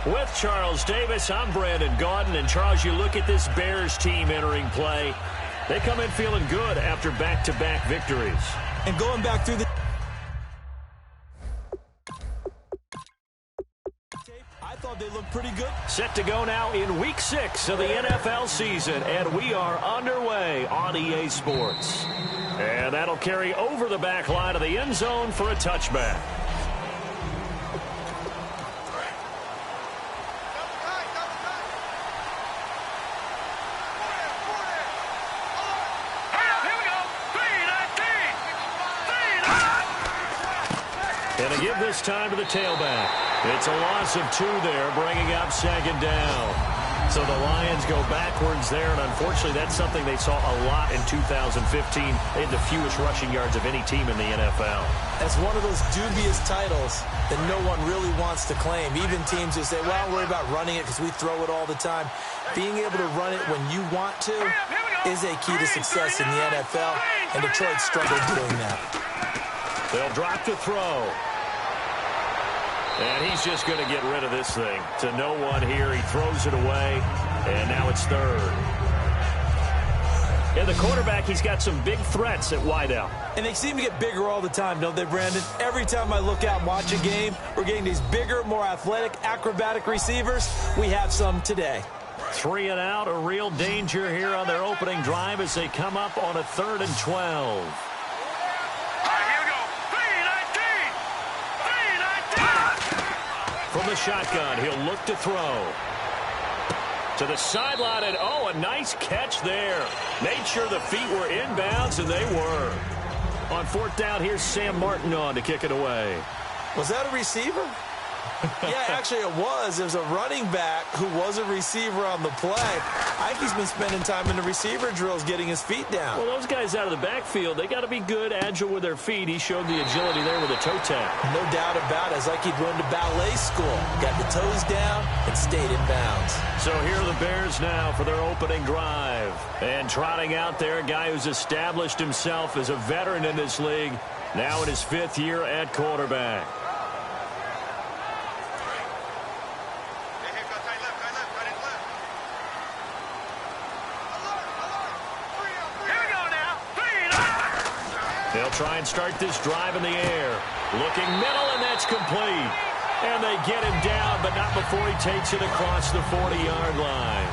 With Charles Davis, I'm Brandon Gaudin. And, Charles, you look at this Bears team entering play. They come in feeling good after back-to-back victories. And going back through the I thought they looked pretty good. Set to go now in Week 6 of the NFL season, and we are underway on EA Sports. And that'll carry over the back line of the end zone for a touchback. And to give this time to the tailback. It's a loss of 2 there, bringing up second down. So the Lions go backwards there, and unfortunately that's something they saw a lot in 2015. They had the fewest rushing yards of any team in the NFL. That's one of those dubious titles that no one really wants to claim. Even teams who say, well, don't worry about running it because we throw it all the time. Being able to run it when you want to is a key to success in the NFL, and Detroit struggled doing that. They'll drop to throw. And he's just going to get rid of this thing. To no one here. He throws it away. And now it's third. And the quarterback, he's got some big threats at wideout. And they seem to get bigger all the time, don't they, Brandon? Every time I look out and watch a game, we're getting these bigger, more athletic, acrobatic receivers. We have some today. 3 and out, a real danger here on their opening drive as they come up on a 3rd and 12. From the shotgun, he'll look to throw. To the sideline, and oh, a nice catch there. Made sure the feet were inbounds, and they were. On 4th down, here's Sam Martin on to kick it away. Was that a receiver? Yeah, actually it was. It was a running back who was a receiver on the play. I think he's been spending time in the receiver drills getting his feet down. Well, those guys out of the backfield, they got to be good, agile with their feet. He showed the agility there with a toe tap. No doubt about it. It's like he'd run to ballet school. Got the toes down and stayed in bounds. So here are the Bears now for their opening drive. And trotting out there, a guy who's established himself as a veteran in this league, now in his 5th year at quarterback. They'll try and start this drive in the air. Looking middle, and that's complete. And they get him down, but not before he takes it across the 40-yard line.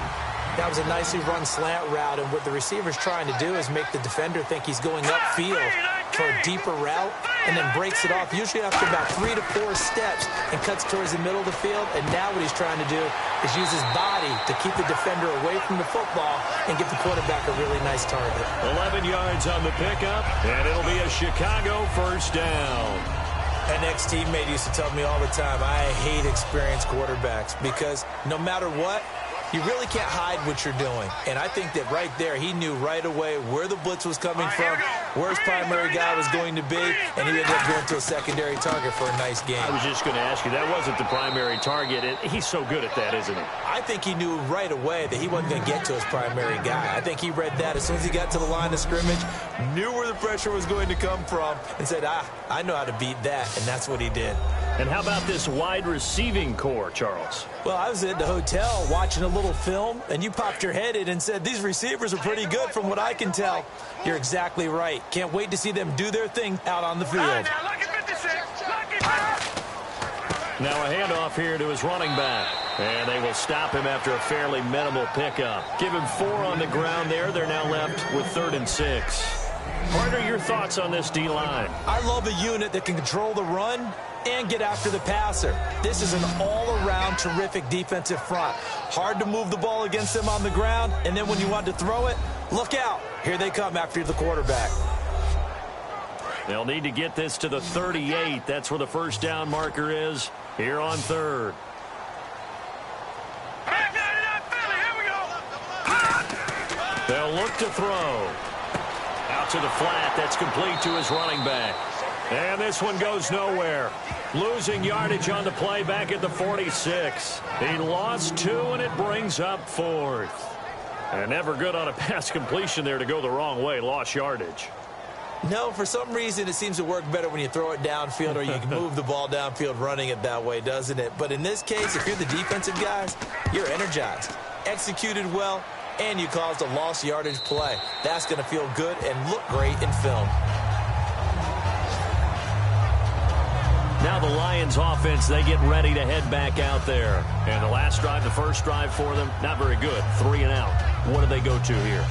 That was a nicely run slant route, and what the receiver's trying to do is make the defender think he's going upfield for a deeper route, and then breaks it off, usually after about 3 to 4 steps, and cuts towards the middle of the field. And now what he's trying to do is use his body to keep the defender away from the football and give the quarterback a really nice target. 11 yards on the pickup, and it'll be a Chicago 1st down. An ex-teammate used to tell me all the time, I hate experienced quarterbacks because no matter what, you really can't hide what you're doing. And I think that right there, he knew right away where the blitz was coming from, where his primary guy was going to be, and he ended up going to a secondary target for a nice game. I was just going to ask you, that wasn't the primary target. He's so good at that, isn't he? I think he knew right away that he wasn't going to get to his primary guy. I think he read that as soon as he got to the line of scrimmage, knew where the pressure was going to come from, and said, I know how to beat that, and that's what he did. And how about this wide receiving core, Charles? Well, I was at the hotel watching a little film, and you popped your head in and said, these receivers are pretty good from what I can tell. You're exactly right. Can't wait to see them do their thing out on the field. Now a handoff here to his running back. And they will stop him after a fairly minimal pickup. Give him 4 on the ground there. They're now left with 3rd and 6. What are your thoughts on this D-line? I love a unit that can control the run and get after the passer. This is an all-around terrific defensive front. Hard to move the ball against them on the ground, and then when you want to throw it, look out. Here they come after the quarterback. They'll need to get this to the 38. That's where the 1st down marker is here on 3rd. They'll look to throw. Out to the flat. That's complete to his running back. And this one goes nowhere. Losing yardage on the play back at the 46. He lost 2, and it brings up 4th. And never good on a pass completion there to go the wrong way. Lost yardage. No, for some reason it seems to work better when you throw it downfield or you can move the ball downfield running it that way, doesn't it? But in this case, if you're the defensive guys, you're energized, executed well, and you caused a lost yardage play. That's going to feel good and look great in film. Now the Lions offense, they get ready to head back out there. And the last drive, the first drive for them, not very good. 3 and out. What do they go to here?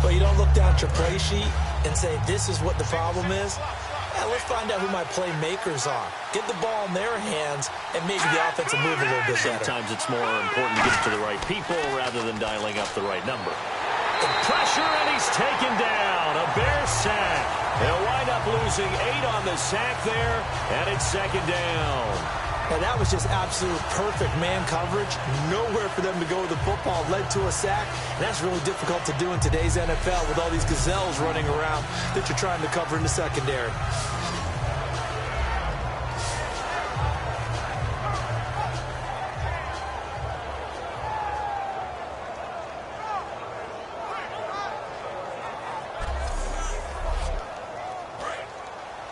Well, you don't look down at your play sheet and say, this is what the problem is. Yeah, let's find out who my playmakers are. Get the ball in their hands, and maybe the offense will move a little bit better. Sometimes it's more important to get it to the right people rather than dialing up the right number. The pressure, and he's taken down. A Bear sack. They'll wind up losing 8 on the sack there, and it's second down. And that was just absolute perfect man coverage. Nowhere for them to go with the football. Led to a sack. And that's really difficult to do in today's NFL with all these gazelles running around that you're trying to cover in the secondary.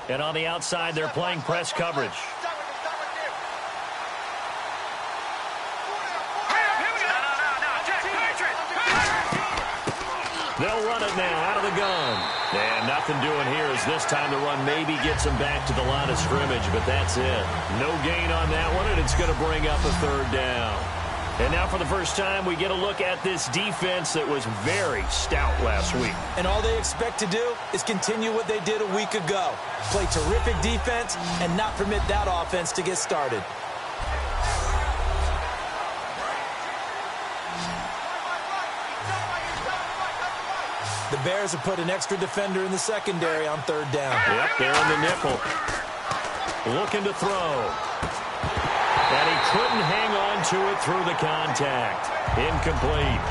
And on the outside, they're playing press coverage. They'll run it now out of the gun. And nothing doing here as this time the run maybe gets them back to the line of scrimmage, but that's it. No gain on that one, and it's going to bring up a third down. And now for the first time, we get a look at this defense that was very stout last week. And all they expect to do is continue what they did a week ago. Play terrific defense and not permit that offense to get started. The Bears have put an extra defender in the secondary on third down. Yep, they're in the nickel. Looking to throw. And he couldn't hang on to it through the contact. Incomplete.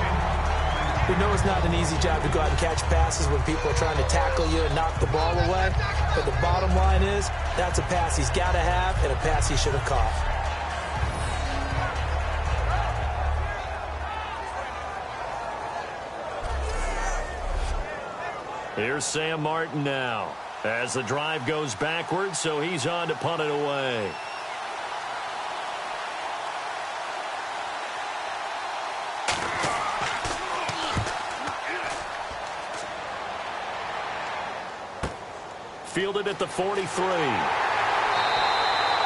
We know it's not an easy job to go out and catch passes when people are trying to tackle you and knock the ball away. But the bottom line is, that's a pass he's got to have and a pass he should have caught. Here's Sam Martin now. As the drive goes backwards, so he's on to punt it away. Fielded at the 43.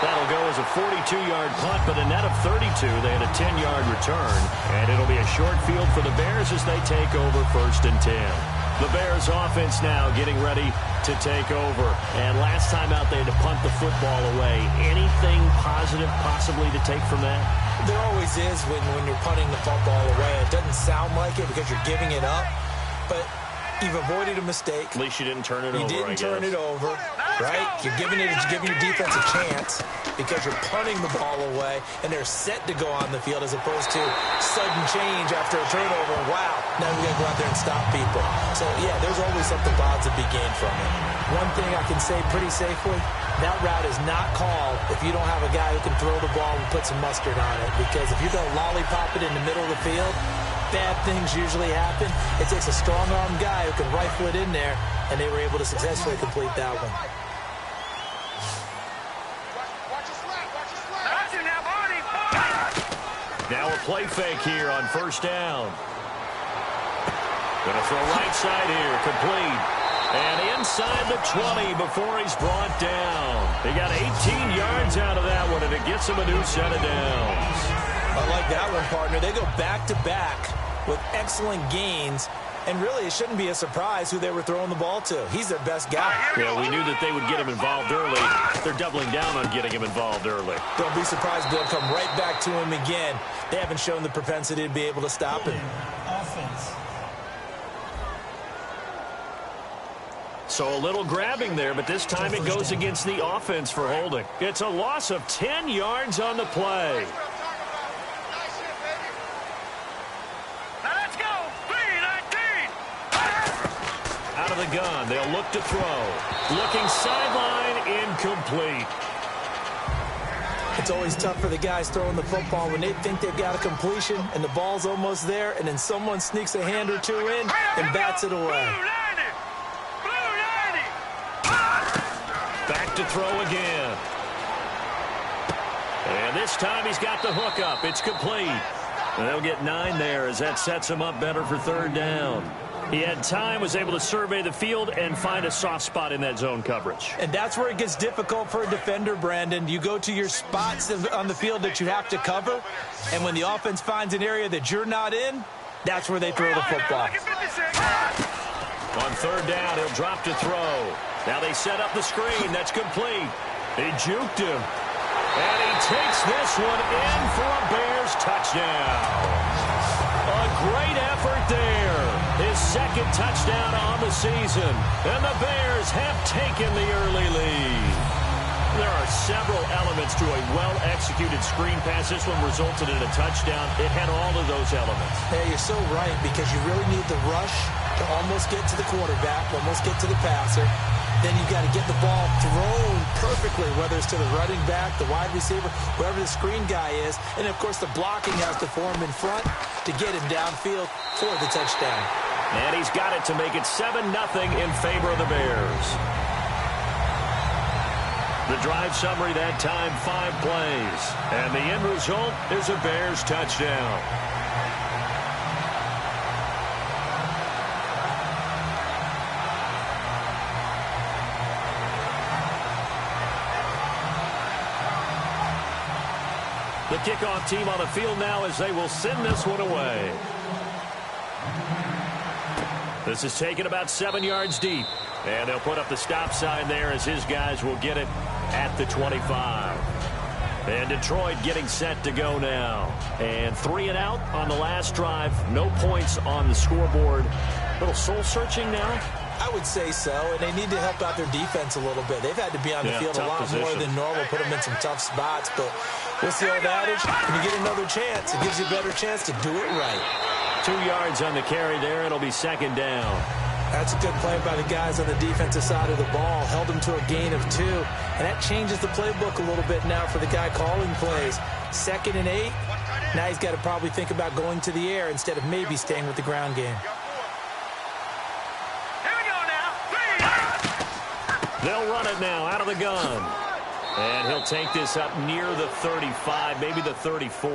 That'll go as a 42-yard punt, but a net of 32. They had a 10-yard return, and it'll be a short field for the Bears as they take over 1st and 10. The Bears offense now getting ready to take over. And last time out, they had to punt the football away. Anything positive possibly to take from that? There always is when you're punting the football away. It doesn't sound like it because you're giving it up, but you've avoided a mistake. At least you didn't turn it over, You didn't turn it over, right? You're giving your defense a chance because you're punting the ball away, and they're set to go on the field as opposed to sudden change after a turnover. Wow, now we got to go out there and stop people. So, yeah, there's always something positive to be gained from it. One thing I can say pretty safely, that route is not called if you don't have a guy who can throw the ball and put some mustard on it, because if you're going to lollipop it in the middle of the field, bad things usually happen. It takes a strong-arm guy who can rifle it in there, and they were able to successfully complete that one. Now a play fake here on 1st down. Going to throw right side here, complete. And inside the 20 before he's brought down. He got 18 yards out of that one, and it gets him a new set of downs. I like that one, partner. They go back-to-back with excellent gains. And really, it shouldn't be a surprise who they were throwing the ball to. He's their best guy. Yeah, we knew that they would get him involved early. They're doubling down on getting him involved early. Don't be surprised they'll come right back to him again. They haven't shown the propensity to be able to stop him. Offense. So a little grabbing there, but this time it goes against the offense for holding. It's a loss of 10 yards on the play. Out of the gun, they'll look to throw. Looking sideline, incomplete. It's always tough for the guys throwing the football when they think they've got a completion and the ball's almost there, and then someone sneaks a hand or two in and bats it away. to throw again. And this time he's got the hook up. It's complete. And they'll get 9 there as that sets him up better for third down. He had time, was able to survey the field and find a soft spot in that zone coverage. And that's where it gets difficult for a defender, Brandon. You go to your spots on the field that you have to cover, and when the offense finds an area that you're not in, that's where they throw the football. On third down, he'll drop to throw. Now they set up the screen. That's complete. He juked him. And he takes this one in for a Bears touchdown. A great effort there. His second touchdown on the season. And the Bears have taken the early lead. There are several elements to a well-executed screen pass. This one resulted in a touchdown. It had all of those elements. Hey, you're so right, because you really need the rush to almost get to the quarterback, almost get to the passer. Then you've got to get the ball thrown perfectly, whether it's to the running back, the wide receiver, wherever the screen guy is. And, of course, the blocking has to form in front to get him downfield for the touchdown. And he's got it to make it 7-0 in favor of the Bears. The drive summary that time, 5 plays. And the end result is a Bears touchdown. The kickoff team on the field now as they will send this one away. This is taken about 7 yards deep. And they'll put up the stop sign there as his guys will get it at the 25. And Detroit getting set to go now. And 3 and out on the last drive. No points on the scoreboard. A little soul-searching now. I would say so, and they need to help out their defense a little bit. They've had to be on the field a lot more than normal, put them in some tough spots. But what's the old adage? When you get another chance, it gives you a better chance to do it right. 2 yards on the carry there. It'll be second down. That's a good play by the guys on the defensive side of the ball. Held them to a gain of 2. And that changes the playbook a little bit now for the guy calling plays. 2nd and 8. Now he's got to probably think about going to the air instead of maybe staying with the ground game. They'll run it now out of the gun. And he'll take this up near the 35, maybe the 34.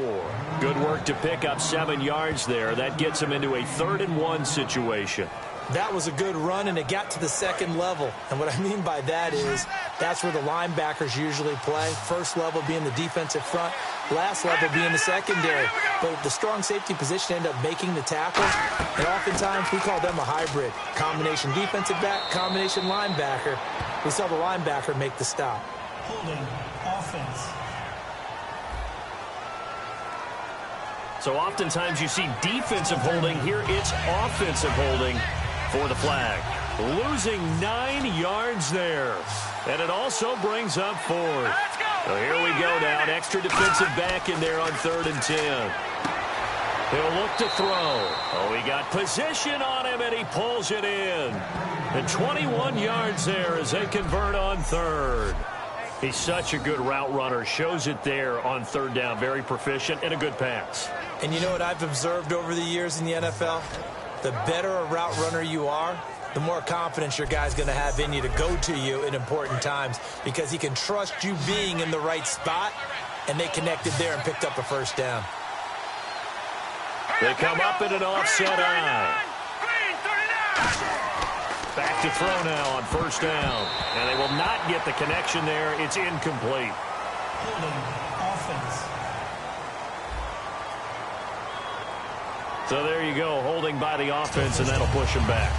Good work to pick up 7 yards there. That gets him into a 3rd and 1 situation. That was a good run, and it got to the second level. And what I mean by that is that's where the linebackers usually play. First level being the defensive front, last level being the secondary. But the strong safety position ended up making the tackle. And oftentimes we call them a hybrid. Combination defensive back, combination linebacker. We saw the linebacker make the stop. Holding offense. So oftentimes you see defensive holding. Here it's offensive holding for the flag. Losing 9 yards there. And it also brings up 4th. So here we go now. An extra defensive back in there on 3rd and 10. He'll look to throw. Oh, he got position on him, and he pulls it in. And 21 yards there as they convert on 3rd. He's such a good route runner. Shows it there on 3rd down. Very proficient and a good pass. And you know what I've observed over the years in the NFL? The better a route runner you are, the more confidence your guy's going to have in you to go to you in important times, because he can trust you being in the right spot, and they connected there and picked up a 1st down. They come up in an offset eye. Back to throw now on 1st down. And they will not get the connection there. It's incomplete. Holding offense. So there you go, holding by the offense, and that'll push him back.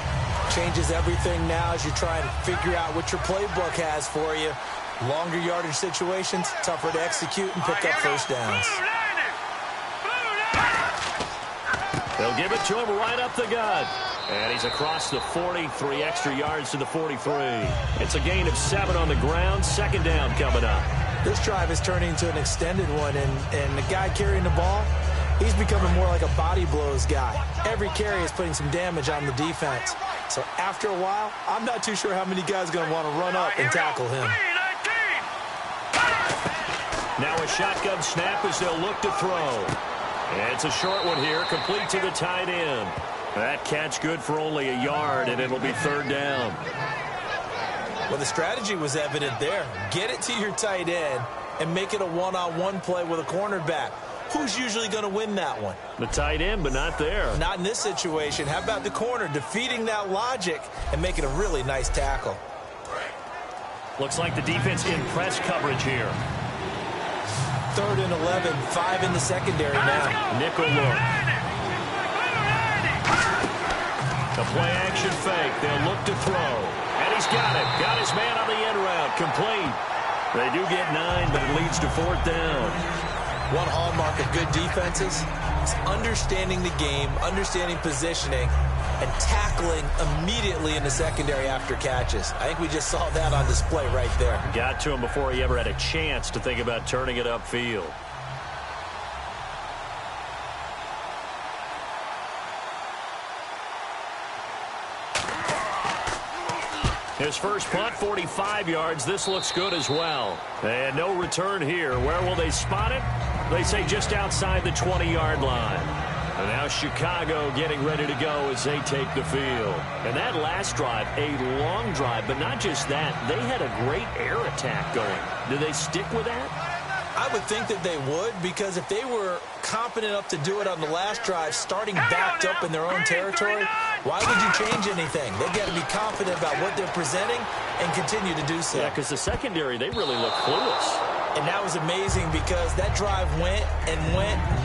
Changes everything now as you try and figure out what your playbook has for you. Longer yardage situations, tougher to execute and pick up 1st downs. They'll give it to him right up the gut. And he's across the 40, 3 extra yards to the 43. It's a gain of 7 on the ground. 2nd down coming up. This drive is turning into an extended one, and the guy carrying the ball, he's becoming more like a body blows guy. Every carry is putting some damage on the defense. So after a while, I'm not too sure how many guys are going to want to run up and tackle him. Now a shotgun snap as they'll look to throw. And it's a short one here, complete to the tight end. That catch good for only a yard, and it'll be 3rd down. Well, the strategy was evident there. Get it to your tight end and make it a one-on-one play with a cornerback. Who's usually going to win that one? The tight end, but not there. Not in this situation. How about the corner defeating that logic and making a really nice tackle? Looks like the defense in press coverage here. 3rd and 11, 5 in the secondary now. Nickel look. The play-action fake. They'll look to throw. And he's got it. Got his man on the end route. Complete. They do get 9, but it leads to 4th down. One hallmark of good defenses is understanding the game, understanding positioning, and tackling immediately in the secondary after catches. I think we just saw that on display right there. Got to him before he ever had a chance to think about turning it upfield. His first punt, 45 yards. This looks good as well. And no return here. Where will they spot it? They say just outside the 20-yard line. And now Chicago getting ready to go as they take the field. And that last drive, a long drive, but not just that. They had a great air attack going. Do they stick with that? I would think that they would, because if they were competent enough to do it on the last drive, starting backed up in their own territory, why would you change anything? They've got to be confident about what they're presenting and continue to do so. Yeah, because the secondary, they really look clueless. And that was amazing because that drive went,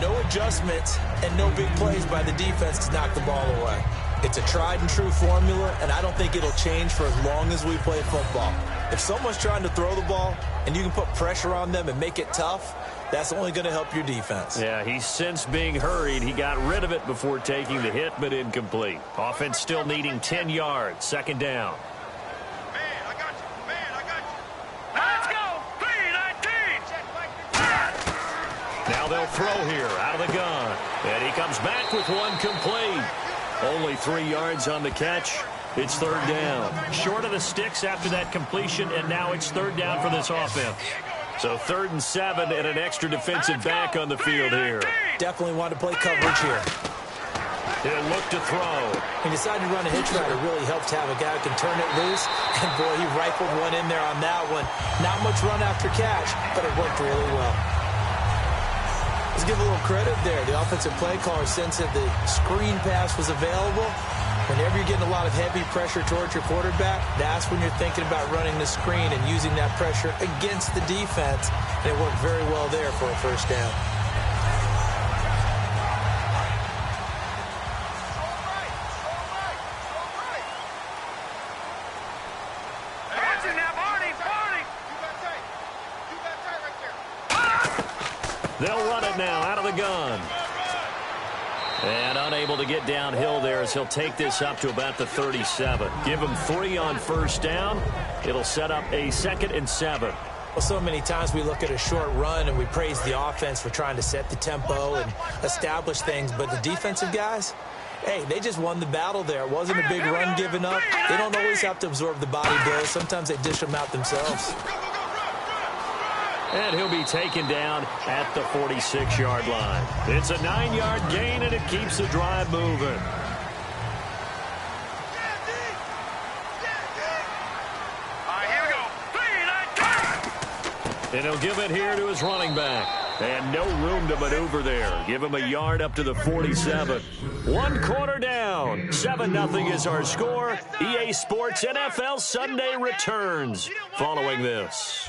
no adjustments, and no big plays by the defense to knock the ball away. It's a tried-and-true formula, and I don't think it'll change for as long as we play football. If someone's trying to throw the ball and you can put pressure on them and make it tough, that's only going to help your defense. Yeah, he's since being hurried. He got rid of it before taking the hit, but incomplete. Offense still needing 10 yards. 2nd down. Now they'll throw here out of the gun. And he comes back with one complete. Only 3 yards on the catch. It's 3rd down. Short of the sticks after that completion, and now it's 3rd down for this offense. So 3rd and 7 and an extra defensive back on the field here. Definitely want to play coverage here. He'll look to throw. He decided to run a hitch route. It really helped to have a guy who can turn it loose. And, boy, he rifled one in there on that one. Not much run after catch, but it worked really well. Let's give a little credit there. The offensive play caller sensed that the screen pass was available. Whenever you're getting a lot of heavy pressure towards your quarterback, that's when you're thinking about running the screen and using that pressure against the defense. And it worked very well there for a 1st down. They'll run it now out of the gun. And unable to get downhill there as he'll take this up to about the 37. Give him 3 on 1st down. It'll set up a 2nd and 7. Well, so many times we look at a short run and we praise the offense for trying to set the tempo and establish things. But the defensive guys, hey, they just won the battle there. It wasn't a big run given up. They don't always have to absorb the body blows. Sometimes they dish them out themselves. And he'll be taken down at the 46-yard line. It's a 9-yard gain, and it keeps the drive moving. And he'll give it here to his running back. And no room to maneuver there. Give him a yard up to the 47. 1 quarter down. 7-0 is our score. EA Sports NFL Sunday returns following this.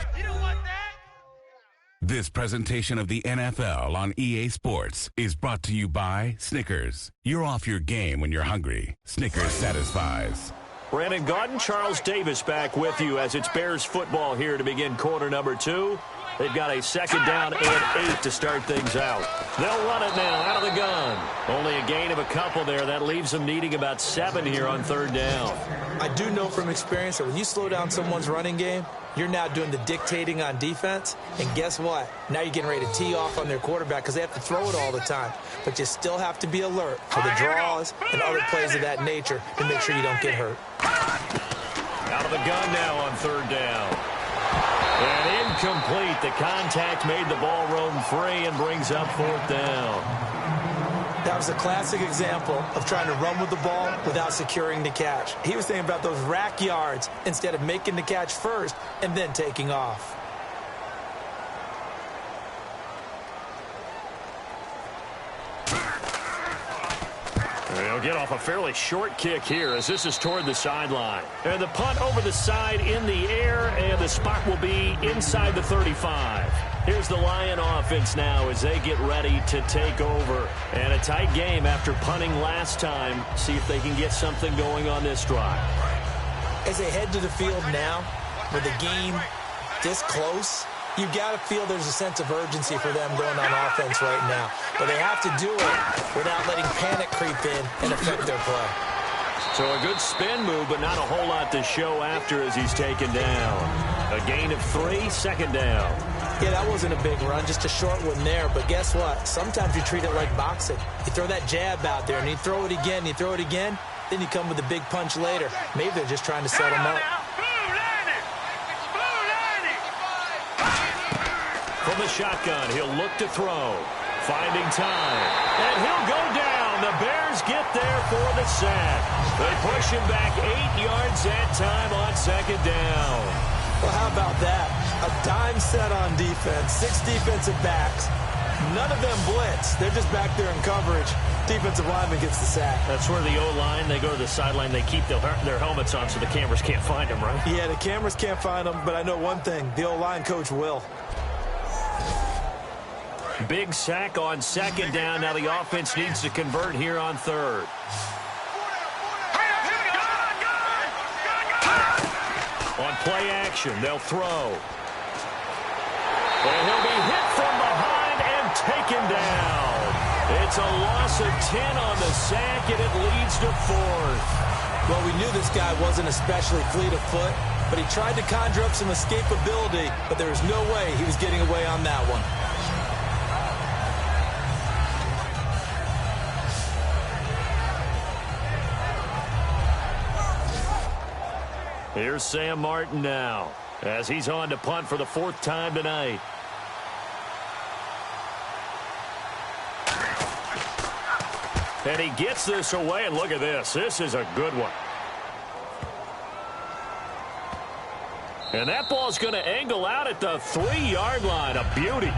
This presentation of the NFL on EA Sports is brought to you by Snickers. You're off your game when you're hungry. Snickers satisfies. Brandon Gaudin, Charles Davis back with you as it's Bears football here to begin quarter number 2. They've got a 2nd down and 8 to start things out. They'll run it now out of the gun. Only a gain of a couple there. That leaves them needing about 7 here on 3rd down. I do know from experience that when you slow down someone's running game, you're now doing the dictating on defense. And guess what? Now you're getting ready to tee off on their quarterback because they have to throw it all the time. But you still have to be alert for the draws and other plays of that nature to make sure you don't get hurt. Out of the gun now on 3rd down. And incomplete. The contact made the ball roam free and brings up 4th down. That was a classic example of trying to run with the ball without securing the catch. He was thinking about those rack yards instead of making the catch first and then taking off. They'll get off a fairly short kick here as this is toward the sideline. And the punt over the side in the air, and the spot will be inside the 35. Here's the Lion offense now as they get ready to take over. And a tight game after punting last time. See if they can get something going on this drive. As they head to the field now, with the game this close, you've got to feel there's a sense of urgency for them going on offense right now. But they have to do it without letting panic creep in and affect their play. So a good spin move, but not a whole lot to show after as he's taken down. A gain of 3, second down. Yeah, that wasn't a big run, just a short one there. But guess what? Sometimes you treat it like boxing. You throw that jab out there, and you throw it again, you throw it again, then you come with a big punch later. Maybe they're just trying to set him up. From the shotgun, he'll look to throw. Finding time. And he'll go down. The Bears get there for the sack. They push him back 8 yards that time on second down. Well, how about that? A dime set on defense, 6 defensive backs. None of them blitz. They're just back there in coverage. Defensive lineman gets the sack. That's where the O-line, they go to the sideline, they keep their helmets on so the cameras can't find them, right? Yeah, the cameras can't find them, but I know one thing. The O-line coach will. Big sack on second down. Now the offense needs to convert here on third. On play action, they'll throw. And he'll be hit from behind and taken down. It's a loss of 10 on the sack, and it leads to fourth. Well, we knew this guy wasn't especially fleet of foot, but he tried to conjure up some escapability, but there was no way he was getting away on that one. Here's Sam Martin now as he's on to punt for the 4th time tonight. And he gets this away, and look at this. This is a good one. And that ball's going to angle out at the 3-yard line. A beauty.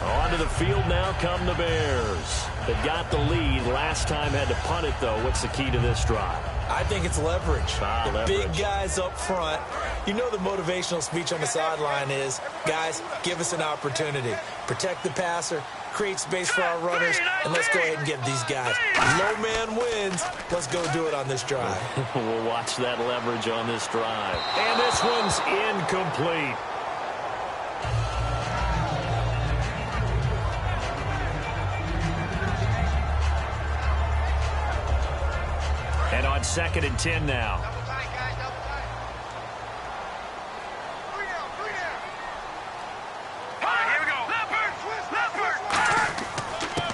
Onto the field now come the Bears. They got the lead. Last time had to punt it, though. What's the key to this drive? I think it's leverage. The leverage. Big guys up front. You know the motivational speech on the sideline is, guys, give us an opportunity. Protect the passer, create space for our runners, and let's go ahead and get these guys. Low man wins. Let's go do it on this drive. We'll watch that leverage on this drive. And this one's incomplete. And on 2nd and 10 now.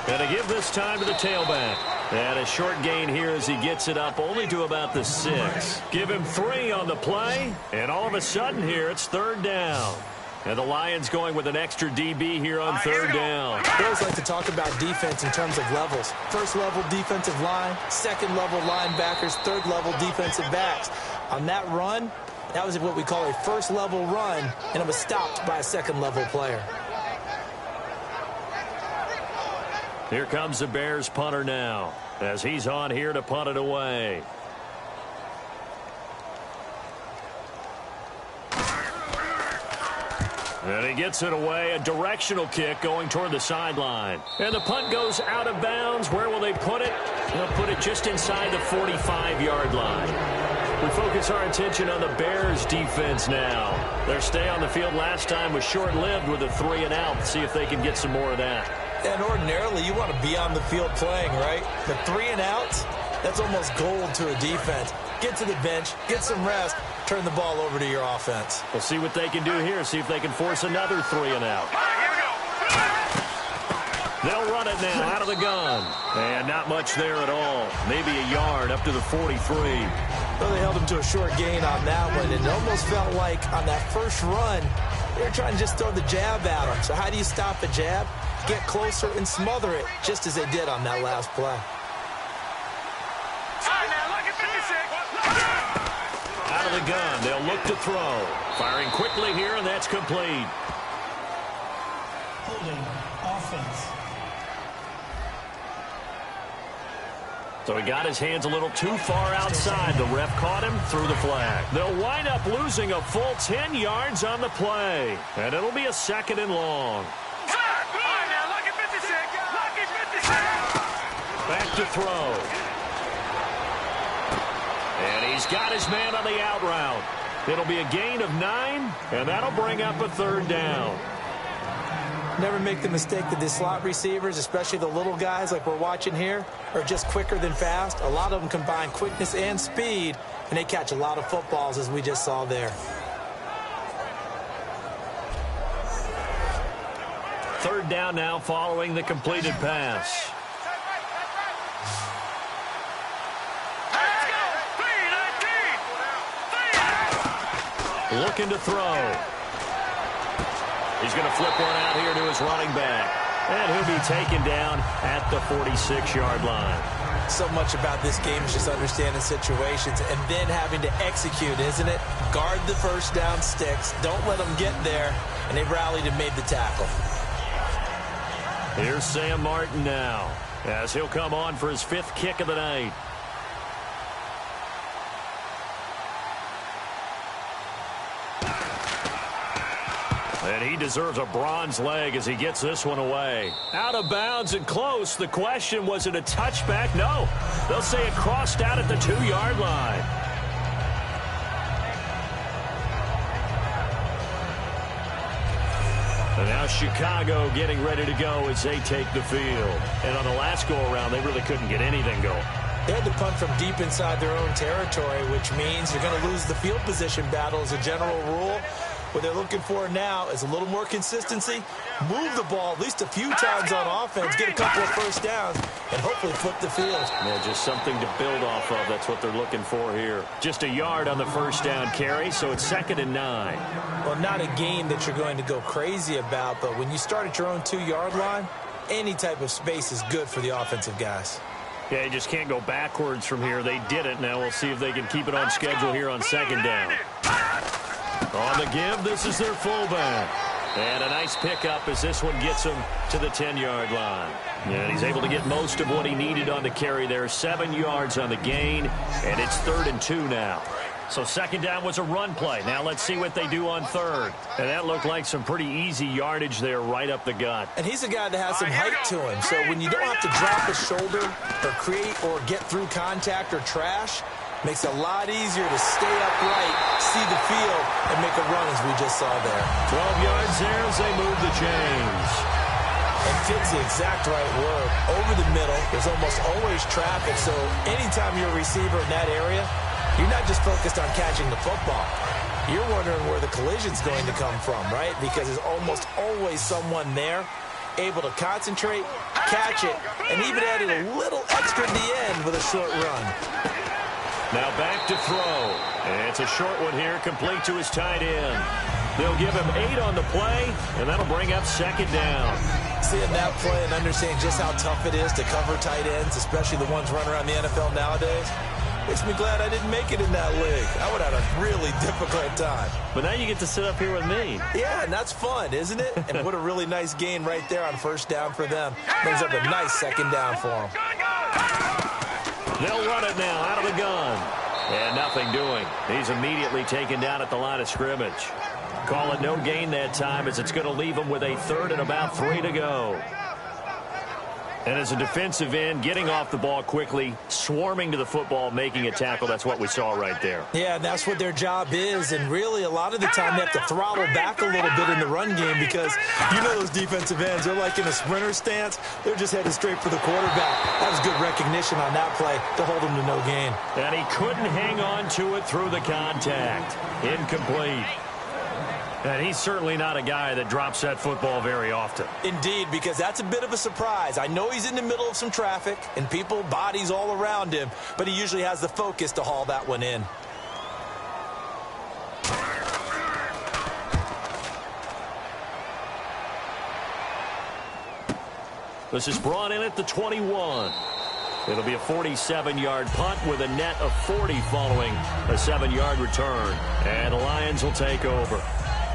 And to give this time to the tailback. And a short gain here as he gets it up only to about the 6. Give him 3 on the play. And all of a sudden here, it's 3rd down. And the Lions going with an extra DB here on 3rd down. I always like to talk about defense in terms of levels. 1st level defensive line, 2nd level linebackers, 3rd level defensive backs. On that run, that was what we call a 1st level run, and it was stopped by a 2nd level player. Here comes the Bears punter now as he's on here to punt it away. And he gets it away, a directional kick going toward the sideline. And the punt goes out of bounds. Where will they put it? They'll put it just inside the 45-yard line. We focus our attention on the Bears defense now. Their stay on the field last time was short-lived with a 3-and-out. See if they can get some more of that. And ordinarily, you want to be on the field playing, right? The 3-and-outs, that's almost gold to a defense. Get to the bench, get some rest, turn the ball over to your offense. We'll see what they can do here, see if they can force another 3-and-out. They'll run it now out of the gun. And not much there at all. Maybe a yard up to the 43. Well, they held him to a short gain on that one, and it almost felt like on that first run, they were trying to just throw the jab at him. So how do you stop a jab? Get closer and smother it, just as they did on that last play. Out of the gun, they'll look to throw. Firing quickly here, and that's complete. Holding offense. So he got his hands a little too far outside. The ref caught him, threw the flag. They'll wind up losing a full 10 yards on the play. And it'll be a 2nd and long. Back to throw. And he's got his man on the out route. It'll be a gain of 9, and that'll bring up a 3rd down. Never make the mistake that the slot receivers, especially the little guys like we're watching here, are just quicker than fast. A lot of them combine quickness and speed, and they catch a lot of footballs, as we just saw there. 3rd down now following the completed pass. Looking to throw. He's going to flip one out here to his running back. And he'll be taken down at the 46-yard line. So much about this game is just understanding situations and then having to execute, isn't it? Guard the first down sticks. Don't let them get there. And they rallied and made the tackle. Here's Sam Martin now, as he'll come on for his 5th kick of the night. And he deserves a bronze leg as he gets this one away. Out of bounds and close. The question, was it a touchback? No. They'll say it crossed out at the 2-yard line. And now Chicago getting ready to go as they take the field. And on the last go-around, they really couldn't get anything going. They had to punt from deep inside their own territory, which means you're going to lose the field position battle as a general rule. What they're looking for now is a little more consistency, move the ball at least a few times on offense, get a couple of first downs, and hopefully flip the field. Yeah, just something to build off of. That's what they're looking for here. Just a yard on the first down carry, so it's 2nd and 9. Well, not a game that you're going to go crazy about, but when you start at your own 2-yard line, any type of space is good for the offensive guys. Yeah, you just can't go backwards from here. They did it. Now we'll see if they can keep it on schedule here on 2nd down. On the give, this is their fullback. And a nice pickup as this one gets him to the 10-yard line. And he's able to get most of what he needed on the carry there. 7 yards on the gain, and it's 3rd and 2 now. So 2nd down was a run play. Now let's see what they do on 3rd. And that looked like some pretty easy yardage there right up the gut. And he's a guy that has some height to him. So when you don't have to drop a shoulder or create or get through contact or trash, makes it a lot easier to stay upright, see the field, and make a run as we just saw there. 12 yards there as they move the chains. And fits the exact right word. Over the middle, there's almost always traffic, so anytime you're a receiver in that area, you're not just focused on catching the football. You're wondering where the collision's going to come from, right? Because there's almost always someone there able to concentrate, catch it, and even added a little extra at the end with a short run. Now back to throw. And it's a short one here, complete to his tight end. They'll give him 8 on the play, and that'll bring up 2nd down. Seeing that play and understanding just how tough it is to cover tight ends, especially the ones running around the NFL nowadays, makes me glad I didn't make it in that league. I would have had a really difficult time. But now you get to sit up here with me. Yeah, and that's fun, isn't it? And what a really nice gain right there on first down for them. Brings up a nice 2nd down for them. They'll run it now out of the gun. And nothing doing. He's immediately taken down at the line of scrimmage. Call it no gain that time as it's going to leave him with a 3rd and about 3 to go. And as a defensive end, getting off the ball quickly, swarming to the football, making a tackle, that's what we saw right there. Yeah, that's what their job is, and really a lot of the time they have to throttle back a little bit in the run game because you know those defensive ends, they're like in a sprinter stance. They're just headed straight for the quarterback. That was good recognition on that play to hold him to no gain. And he couldn't hang on to it through the contact. Incomplete. And he's certainly not a guy that drops that football very often. Indeed, because that's a bit of a surprise. I know he's in the middle of some traffic and people, bodies all around him, but he usually has the focus to haul that one in. This is brought in at the 21. It'll be a 47-yard punt with a net of 40 following a 7-yard return. And the Lions will take over.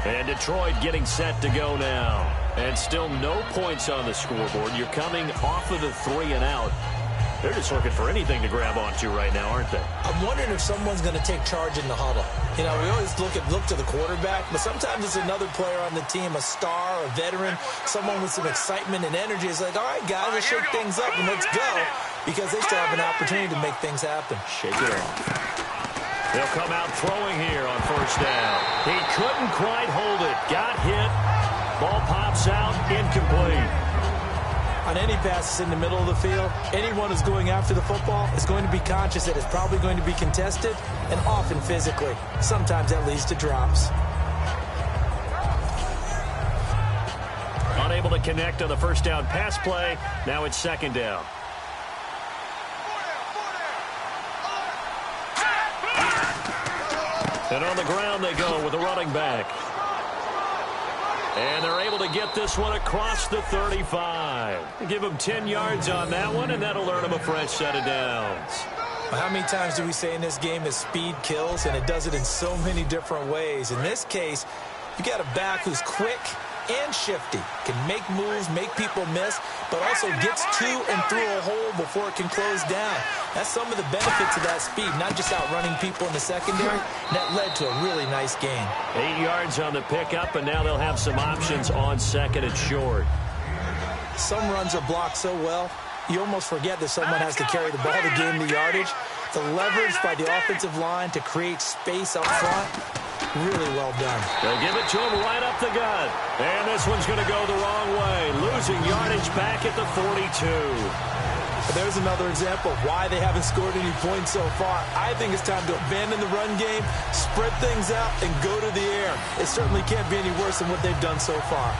And Detroit getting set to go now. And still no points on the scoreboard. You're coming off of the 3 and out. They're just looking for anything to grab onto right now, aren't they? I'm wondering if someone's going to take charge in the huddle. You know, we always look to the quarterback, but sometimes it's another player on the team, a star, a veteran, someone with some excitement and energy. It's like, all right, guys, let's shake things up and let's go, because they still have an opportunity to make things happen. Shake it off. They'll come out throwing here on first down. He couldn't quite hold it. Got hit. Ball pops out. Incomplete. On any passes in the middle of the field, anyone who's going after the football is going to be conscious that it's probably going to be contested, and often physically. Sometimes that leads to drops. Unable to connect on the first down pass play. Now it's second down. And on the ground they go with a running back. And they're able to get this one across the 35. Give them 10 yards on that one, and that'll earn them a fresh set of downs. Well, how many times do we say in this game that speed kills, and it does it in so many different ways? In this case, you got a back who's quick and shifty, can make moves, make people miss, but also gets to and through a hole before it can close down. That's some of the benefits of that speed, not just outrunning people in the secondary. That led to a really nice gain. 8 yards on the pickup, and now they'll have some options on second and short. Some runs are blocked so well, you almost forget that someone has to carry the ball to gain the yardage. The leverage by the offensive line to create space up front, really well done. They'll give it to him right up the gut. And this one's going to go the wrong way. Losing yardage back at the 42. There's another example of why they haven't scored any points so far. I think it's time to abandon the run game, spread things out, and go to the air. It certainly can't be any worse than what they've done so far.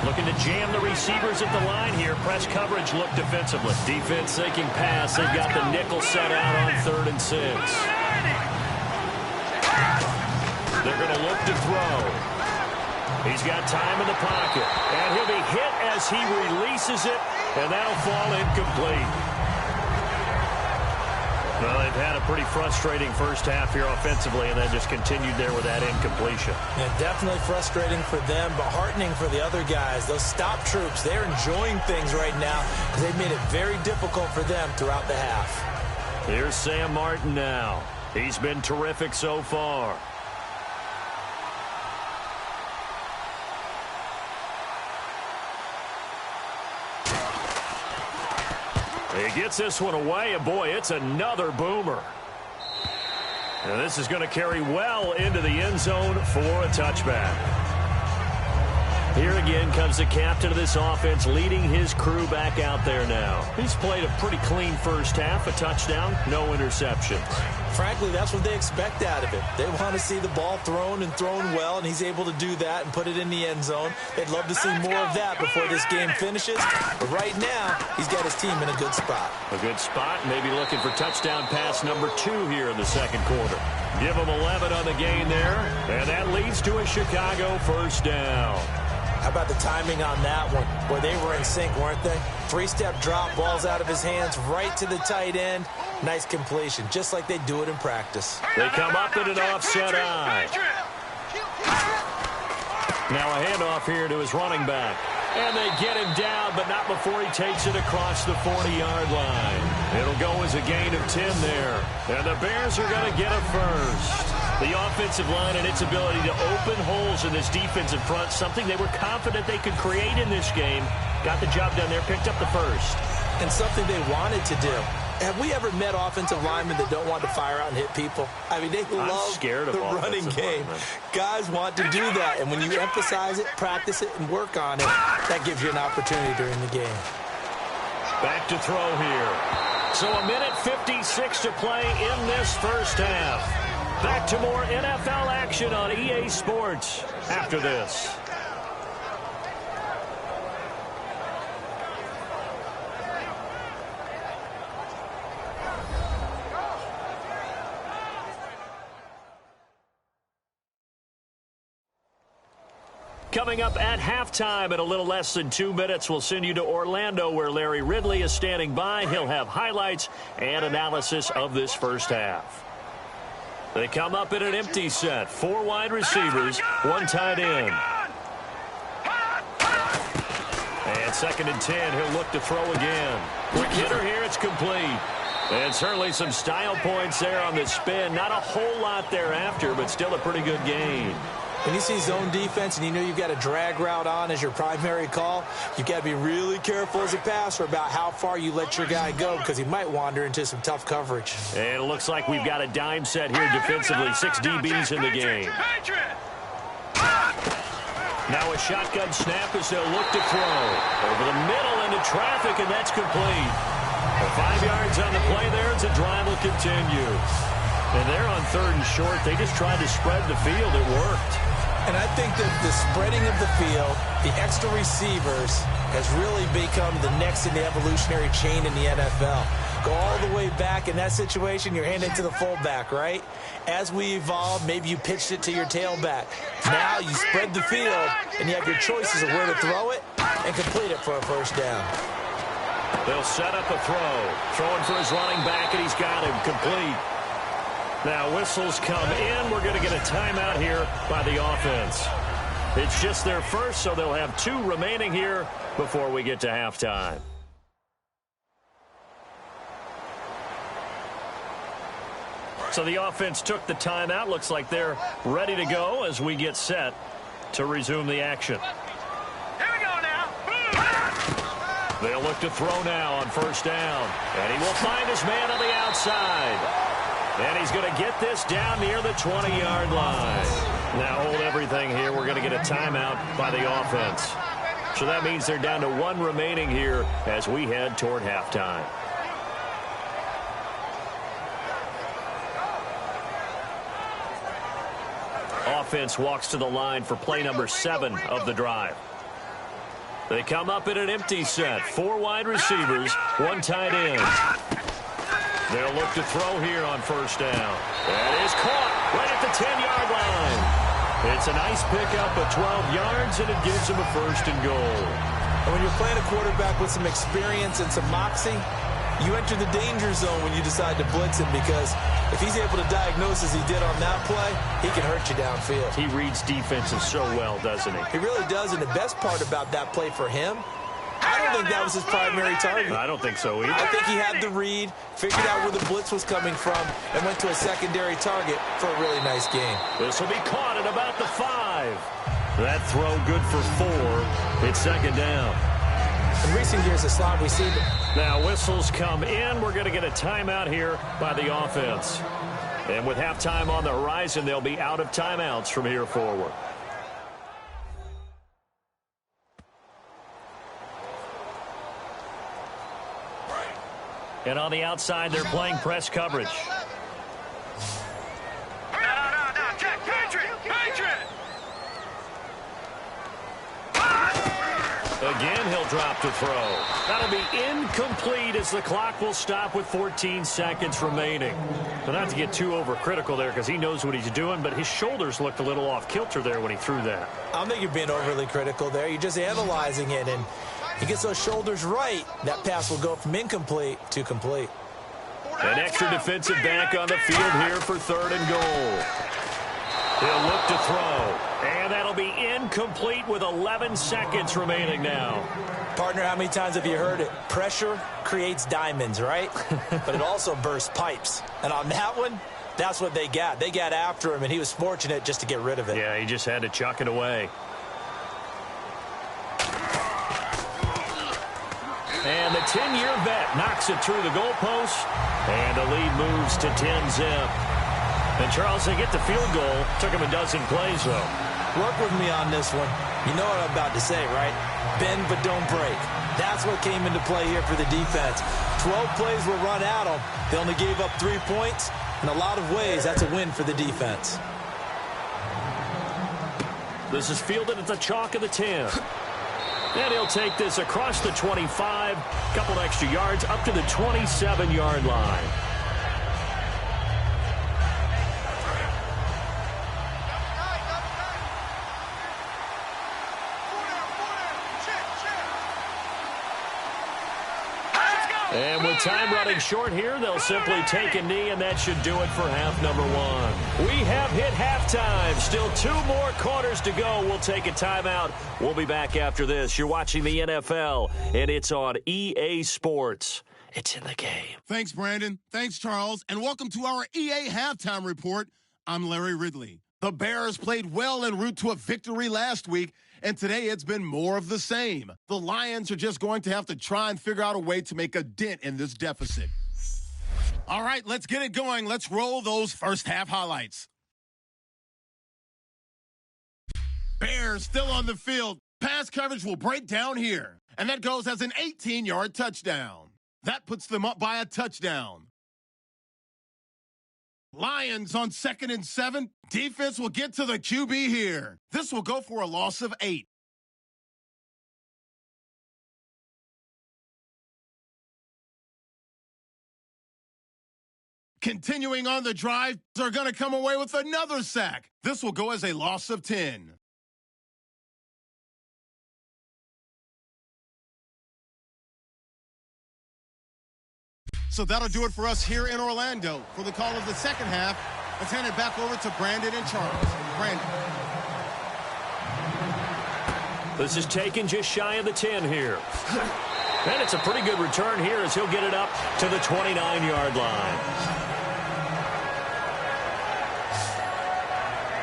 Looking to jam the receivers at the line here. Press coverage look defensively. Defense sinking pass. They've got the nickel set out on 3rd and 6. They're going to look to throw. He's got time in the pocket. And he'll be hit as he releases it. And that'll fall incomplete. Well, they've had a pretty frustrating first half here offensively, and then just continued there with that incompletion. Yeah, definitely frustrating for them, but heartening for the other guys. Those stop troops, they're enjoying things right now because they've made it very difficult for them throughout the half. Here's Sam Martin now. He's been terrific so far. He gets this one away, and boy, it's another boomer. And this is going to carry well into the end zone for a touchback. Here again comes the captain of this offense, leading his crew back out there now. He's played a pretty clean first half, a touchdown, no interceptions. Frankly, that's what they expect out of him. They want to see the ball thrown and thrown well, and he's able to do that and put it in the end zone. They'd love to see more of that before this game finishes. But right now, he's got his team in a good spot. A good spot, maybe looking for touchdown pass number 2 here in the second quarter. Give him 11 on the gain there, and that leads to a Chicago first down. How about the timing on that one? Boy, they were in sync, weren't they? 3-step drop, balls out of his hands, right to the tight end. Nice completion, just like they do it in practice. They come up in an offset eye. Now a handoff here to his running back. And they get him down, but not before he takes it across the 40-yard line. It'll go as a gain of 10 there. And the Bears are going to get a first. The offensive line and its ability to open holes in this defensive front, something they were confident they could create in this game. Got the job done there, picked up the first. And something they wanted to do. Have we ever met offensive linemen that don't want to fire out and hit people? I mean, they love the running game. Guys want to do that, and when you emphasize it, practice it, and work on it, that gives you an opportunity during the game. Back to throw here. So a minute 56 to play in this first half. Back to more NFL action on EA Sports after this. Coming up at halftime in a little less than 2 minutes, we'll send you to Orlando where Larry Ridley is standing by. He'll have highlights and analysis of this first half. They come up in an empty set. 4 wide receivers, 1 tight end. And 2nd and 10, he'll look to throw again. Quick hitter here, it's complete. And certainly some style points there on the spin. Not a whole lot thereafter, but still a pretty good gain. When you see zone defense and you know you've got a drag route on as your primary call, you've got to be really careful as a passer about how far you let your guy go because he might wander into some tough coverage. And it looks like we've got a dime set here defensively. 6 DBs in the game. Now a shotgun snap as they'll look to throw. Over the middle into traffic, and that's complete. 5 yards on the play there as the drive will continue. And they're on 3rd and short. They just tried to spread the field. It worked. And I think that the spreading of the field, the extra receivers, has really become the next in the evolutionary chain in the NFL. Go all the way back in that situation, you're handing it to the fullback, right? As we evolve, maybe you pitched it to your tailback. Now you spread the field, and you have your choices of where to throw it and complete it for a first down. They'll set up a throw. Throwing for his running back, and he's got him complete. Now whistles come in. We're going to get a timeout here by the offense. It's just their first, so they'll have 2 remaining here before we get to halftime. So the offense took the timeout. Looks like they're ready to go as we get set to resume the action. Here we go now. They'll look to throw now on first down. And he will find his man on the outside. And he's going to get this down near the 20-yard line. Now hold everything here. We're going to get a timeout by the offense. So that means they're down to 1 remaining here as we head toward halftime. Offense walks to the line for play number 7 of the drive. They come up in an empty set. 4 wide receivers, 1 tight end. They'll look to throw here on first down. That is caught right at the 10-yard line. It's a nice pickup of 12 yards, and it gives them a 1st and goal. And when you're playing a quarterback with some experience and some moxie, you enter the danger zone when you decide to blitz him because if he's able to diagnose as he did on that play, he can hurt you downfield. He reads defenses so well, doesn't he? He really does, and the best part about that play for him, I don't think that was his primary target. I don't think so either. I think he had the read, figured out where the blitz was coming from, and went to a secondary target for a really nice game. This will be caught at about the 5. That throw good for 4. It's 2nd down. In recent years, the slot receiver. Now whistles come in. We're going to get a timeout here by the offense. And with halftime on the horizon, they'll be out of timeouts from here forward. And on the outside, they're playing press coverage. No, check, Patriot! Again, he'll drop to throw. That'll be incomplete as the clock will stop with 14 seconds remaining. So not to get too overcritical there because he knows what he's doing, but his shoulders looked a little off kilter there when he threw that. I don't think you're being overly critical there. You're just analyzing it, and he gets those shoulders right. That pass will go from incomplete to complete. An extra defensive back on the field here for 3rd and goal. He'll look to throw, and that'll be incomplete with 11 seconds remaining now. Partner, how many times have you heard it? Pressure creates diamonds, right? But it also bursts pipes. And on that one, that's what they got. They got after him, and he was fortunate just to get rid of it. Yeah, he just had to chuck it away. And the 10-year vet knocks it through the goalpost, and the lead moves to 10-zip. And Charles, they get the field goal. Took him a dozen plays, though. Work with me on this one. You know what I'm about to say, right? Bend but don't break. That's That's what came into play here for the defense. 12 plays were run at them. They only gave up 3 points. In a lot of ways, that's a win for the defense. This is fielded at the chalk of the 10. And he'll take this across the 25, couple extra yards, up to the 27-yard line. And with time running short here, they'll simply take a knee, and that should do it for half number 1. We have hit halftime. Still 2 more quarters to go. We'll take a timeout. We'll be back after this. You're watching the NFL, and it's on EA Sports. It's in the game. Thanks, Brandon. Thanks, Charles. And welcome to our EA Halftime Report. I'm Larry Ridley. The Bears played well en route to a victory last week, and today it's been more of the same. The Lions are just going to have to try and figure out a way to make a dent in this deficit. All right, let's get it going. Let's roll those first half highlights. Bears still on the field. Pass coverage will break down here, and that goes as an 18-yard touchdown. That puts them up by a touchdown. Lions on 2nd and 7. Defense will get to the QB here. This will go for a loss of 8. Continuing on the drive, they're going to come away with another sack. This will go as a loss of 10. So that'll do it for us here in Orlando. For the call of the second half, let's hand it back over to Brandon and Charles. Brandon. This is taken just shy of the 10 here. And it's a pretty good return here as he'll get it up to the 29-yard line.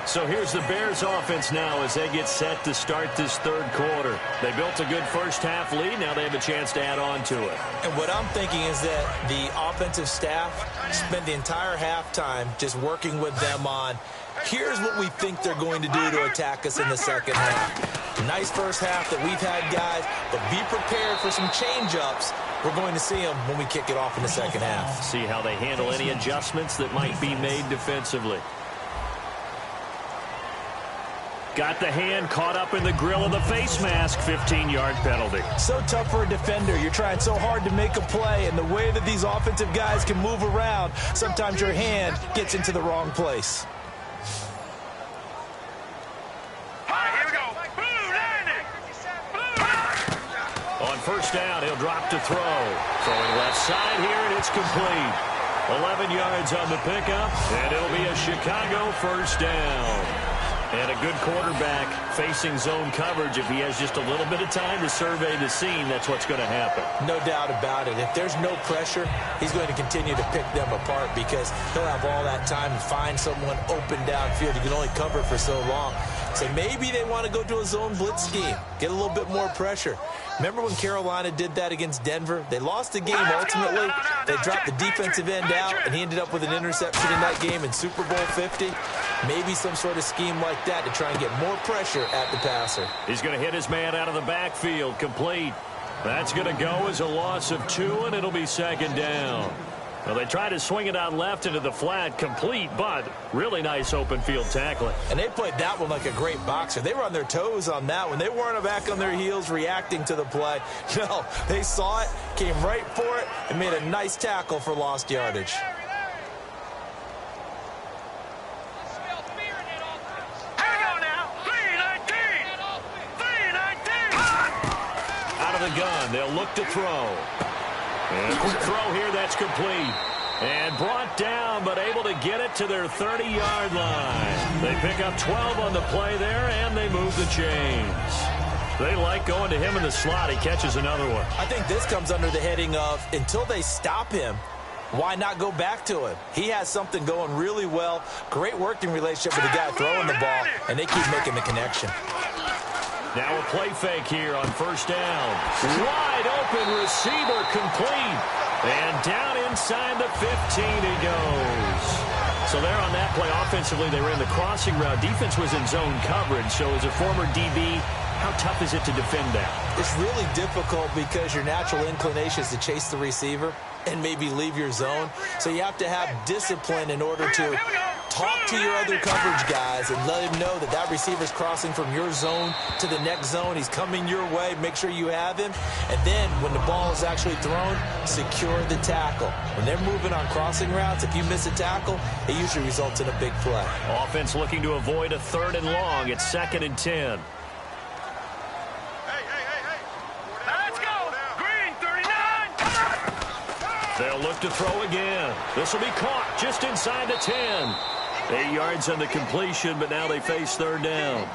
So here's the Bears offense now as they get set to start this third quarter. They built a good first half lead. Now they have a chance to add on to it. And what I'm thinking is that the offensive staff spent the entire halftime just working with them on, here's what we think they're going to do to attack us in the second half. Nice first half that we've had, guys, but be prepared for some change-ups. We're going to see them when we kick it off in the second half. See how they handle any adjustments that might be made defensively. Got the hand caught up in the grill of the face mask. 15-yard penalty. So tough for a defender. You're trying so hard to make a play, and the way that these offensive guys can move around, sometimes your hand gets into the wrong place. All right, here we go. Blue landing. Blue. On first down, he'll drop to throw. Throwing left side here, and it's complete. 11 yards on the pickup, and it'll be a Chicago first down. And a good quarterback facing zone coverage. If he has just a little bit of time to survey the scene, that's what's going to happen. No doubt about it. If there's no pressure, he's going to continue to pick them apart because he'll have all that time to find someone open downfield. He can only cover for so long. So maybe they want to go to a zone blitz scheme, get a little bit more pressure. Remember when Carolina did that against Denver? They lost the game ultimately. They dropped the defensive end out, and he ended up with an interception in that game in Super Bowl 50. Maybe some sort of scheme like that to try and get more pressure at the passer. He's going to hit his man out of the backfield, complete. That's going to go as a loss of 2, and it'll be second down. Well, they try to swing it out left into the flat, complete, but really nice open field tackling. And they played that one like a great boxer. They were on their toes on that one. They weren't back on their heels reacting to the play. No, they saw it, came right for it, and made a nice tackle for lost yardage. The gun. They'll look to throw. And a quick throw here. That's complete. And brought down, but able to get it to their 30-yard line. They pick up 12 on the play there, and they move the chains. They like going to him in the slot. He catches another one. I think this comes under the heading of, until they stop him, why not go back to him? He has something going really well. Great working relationship with the guy throwing the ball, and they keep making the connection. Now a play fake here on first down. Wide open receiver, complete. And down inside the 15 he goes. So there on that play, offensively, they ran the crossing route. Defense was in zone coverage. So as a former DB, How tough is it to defend that? It's really difficult because your natural inclination is to chase the receiver and maybe leave your zone. So you have to have discipline in order to talk to your other coverage guys and let him know that that receiver's crossing from your zone to the next zone. He's coming your way. Make sure you have him. And then when the ball is actually thrown, secure the tackle. When they're moving on crossing routes, if you miss a tackle, it usually results in a big play. Offense looking to avoid a 3rd and long. It's 2nd and 10. Let's go. Green 39. They'll look to throw again. This will be caught just inside the 10. 8 yards on the completion, but now they face 3rd down.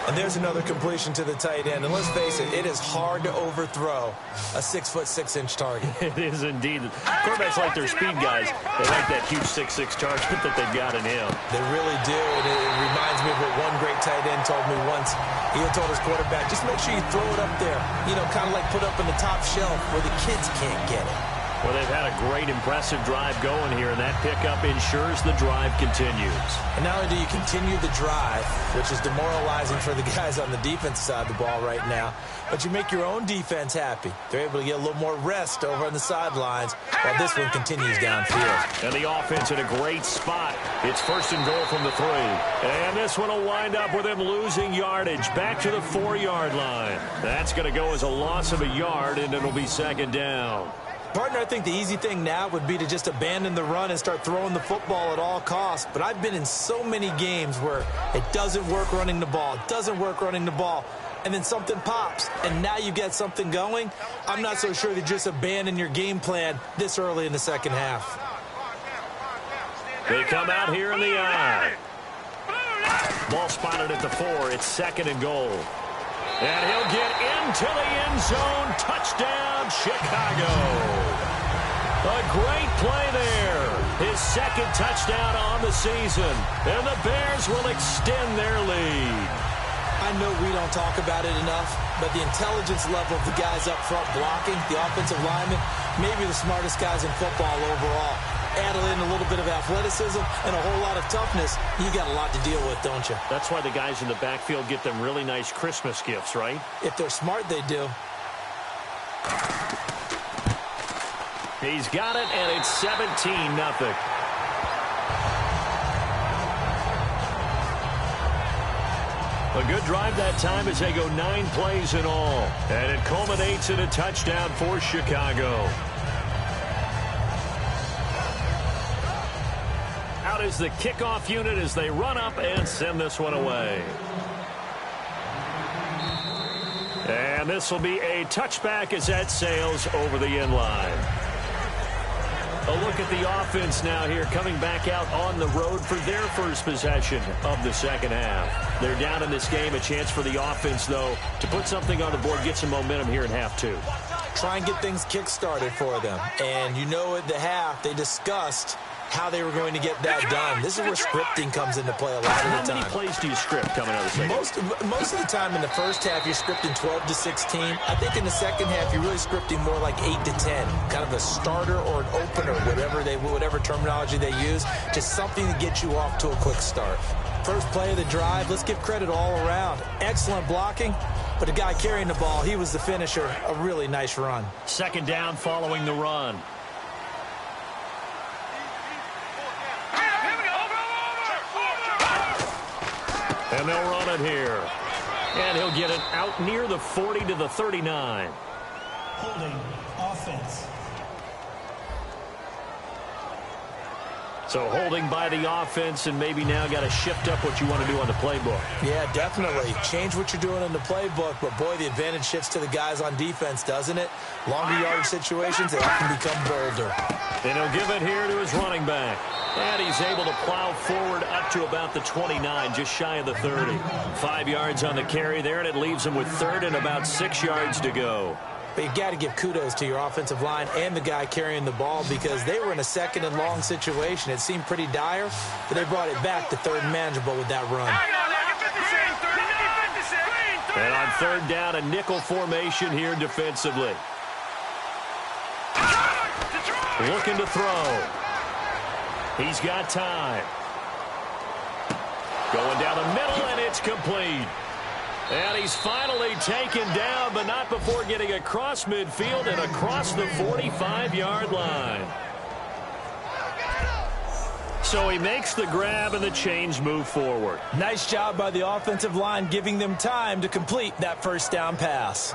And there's another completion to the tight end. And let's face it, it is hard to overthrow a 6'6" target. It is indeed. Quarterbacks like their speed guys. They like that huge 6'6" target that they've got in him. They really do. And it reminds me of what one great tight end told me once. He told his quarterback, just make sure you throw it up there. You know, kind of like put up in the top shelf where the kids can't get it. Well, they've had a great, impressive drive going here, and that pickup ensures the drive continues. And not only do you continue the drive, which is demoralizing for the guys on the defense side of the ball right now, but you make your own defense happy. They're able to get a little more rest over on the sidelines while this one continues downfield. And the offense in a great spot. It's 1st and goal from the 3. And this one will wind up with them losing yardage back to the 4-yard line. That's going to go as a loss of a yard, and it'll be 2nd down. Partner, I think the easy thing now would be to just abandon the run and start throwing the football at all costs. But I've been in so many games where it doesn't work running the ball. It doesn't work running the ball. And then something pops, and now you get something going. I'm not so sure to just abandon your game plan this early in the second half. They come out here in the eye. Ball spotted at the 4. It's 2nd and goal. And he'll get into the end zone. Touchdown, Chicago. A great play there. His 2nd touchdown on the season. And the Bears will extend their lead. I know we don't talk about it enough, but the intelligence level of the guys up front blocking, the offensive linemen, maybe the smartest guys in football overall. Add in a little bit of athleticism and a whole lot of toughness, you got a lot to deal with, don't you? That's why the guys in the backfield get them really nice Christmas gifts, right? If they're smart, they do. He's got it, and it's 17-0. A good drive that time as they go 9 plays in all. And it culminates in a touchdown for Chicago. Out is the kickoff unit as they run up and send this one away. And this will be a touchback as that sails over the end line. A look at the offense now here, coming back out on the road for their first possession of the second half. They're down in this game. A chance for the offense, though, to put something on the board, get some momentum here in half 2. Try and get things kick-started for them. And you know at the half, they discussed how they were going to get that done. This is where scripting comes into play a lot of the time. How many plays do you script coming out of the second? Most of the time in the first half, you're scripting 12 to 16. I think in the second half, you're really scripting more like 8 to 10. Kind of a starter or an opener, whatever terminology they use. Just something to get you off to a quick start. First play of the drive, let's give credit all around. Excellent blocking, but the guy carrying the ball, he was the finisher. A really nice run. 2nd down following the run. And they'll run it here. And he'll get it out near the 40 to the 39. Holding offense. So holding by the offense, and maybe now got to shift up what you want to do on the playbook. Yeah, definitely. Change what you're doing in the playbook, but boy, the advantage shifts to the guys on defense, doesn't it? Longer yardage situations, they often become bolder. And he'll give it here to his running back. And he's able to plow forward up to about the 29, just shy of the 30. 5 yards on the carry there, and it leaves him with 3rd and about 6 yards to go. But you got to give kudos to your offensive line and the guy carrying the ball because they were in a 2nd and long situation. It seemed pretty dire, but they brought it back to 3rd and manageable with that run. And on 3rd down, a nickel formation here defensively. Looking to throw. He's got time. Going down the middle, and it's complete. And he's finally taken down, but not before getting across midfield and across the 45-yard line. So he makes the grab and the chains move forward. Nice job by the offensive line, giving them time to complete that first down pass.